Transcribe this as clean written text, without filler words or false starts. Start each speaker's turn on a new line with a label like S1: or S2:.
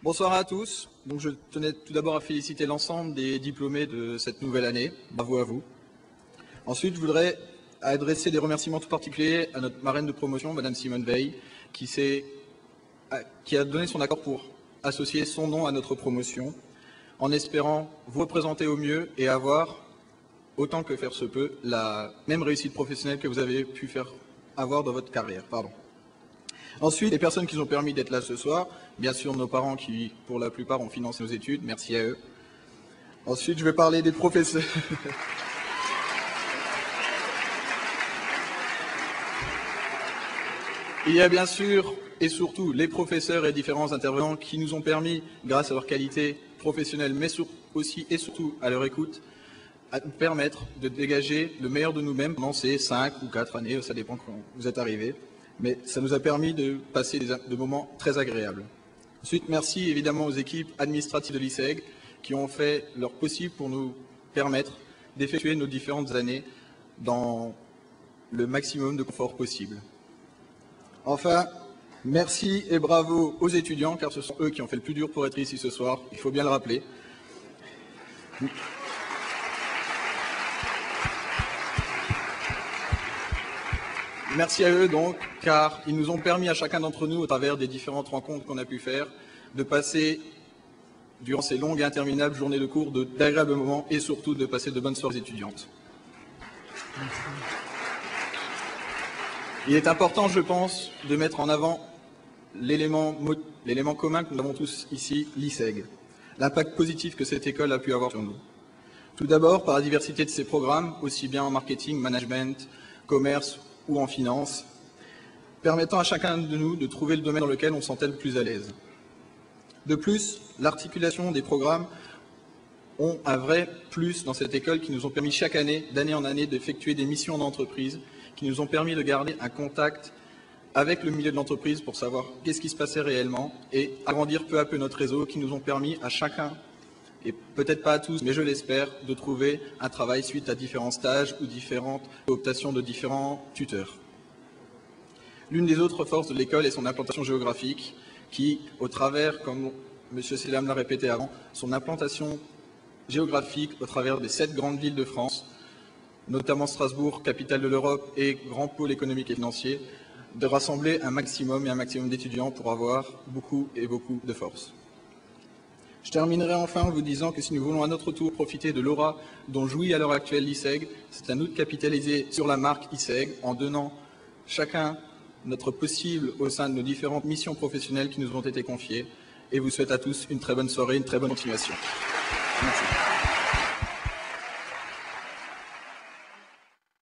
S1: Bonsoir à tous. Donc je tenais tout d'abord à féliciter l'ensemble des diplômés de cette nouvelle année. Bravo à vous. Ensuite, je voudrais adresser des remerciements tout particuliers à notre marraine de promotion, Madame Simone Veil, qui a donné son accord pour associer son nom à notre promotion, en espérant vous représenter au mieux et avoir, autant que faire se peut, la même réussite professionnelle que vous avez pu avoir dans votre carrière. Ensuite, les personnes qui nous ont permis d'être là ce soir, bien sûr nos parents qui, pour la plupart, ont financé nos études, merci à eux. Ensuite, je vais parler des professeurs. Il y a bien sûr et surtout les professeurs et différents intervenants qui nous ont permis, grâce à leur qualité professionnelle, mais aussi et surtout à leur écoute, à nous permettre de dégager le meilleur de nous-mêmes pendant ces 5 ou 4 années, ça dépend quand vous êtes arrivés. Mais ça nous a permis de passer des moments très agréables. Ensuite, merci évidemment aux équipes administratives de l'ISEG qui ont fait leur possible pour nous permettre d'effectuer nos différentes années dans le maximum de confort possible. Enfin, merci et bravo aux étudiants, car ce sont eux qui ont fait le plus dur pour être ici ce soir, il faut bien le rappeler. Merci à eux donc, car ils nous ont permis à chacun d'entre nous, au travers des différentes rencontres qu'on a pu faire, de passer, durant ces longues et interminables journées de cours, d'agréables moments et surtout de passer de bonnes soirées étudiantes. Il est important, je pense, de mettre en avant l'élément commun que nous avons tous ici, l'ISEG, l'impact positif que cette école a pu avoir sur nous. Tout d'abord, par la diversité de ses programmes, aussi bien en marketing, management, commerce ou en finance, permettant à chacun de nous de trouver le domaine dans lequel on se sentait le plus à l'aise. De plus, l'articulation des programmes ont un vrai plus dans cette école qui nous ont permis chaque année, d'année en année, d'effectuer des missions d'entreprise, qui nous ont permis de garder un contact avec le milieu de l'entreprise pour savoir qu'est-ce qui se passait réellement et agrandir peu à peu notre réseau, qui nous ont permis à chacun, et peut-être pas à tous, mais je l'espère, de trouver un travail suite à différents stages ou différentes cooptations de différents tuteurs. L'une des autres forces de l'école est son implantation géographique, qui, au travers, comme M. Selam l'a répété avant, son implantation géographique au travers des 7 grandes villes de France, notamment Strasbourg, capitale de l'Europe et grand pôle économique et financier, de rassembler un maximum d'étudiants pour avoir beaucoup de force. Je terminerai enfin en vous disant que si nous voulons à notre tour profiter de l'aura dont jouit à l'heure actuelle l'ISEG, c'est à nous de capitaliser sur la marque ISEG en donnant chacun notre possible au sein de nos différentes missions professionnelles qui nous ont été confiées. Et vous souhaite à tous une très bonne soirée, une très bonne continuation. Merci.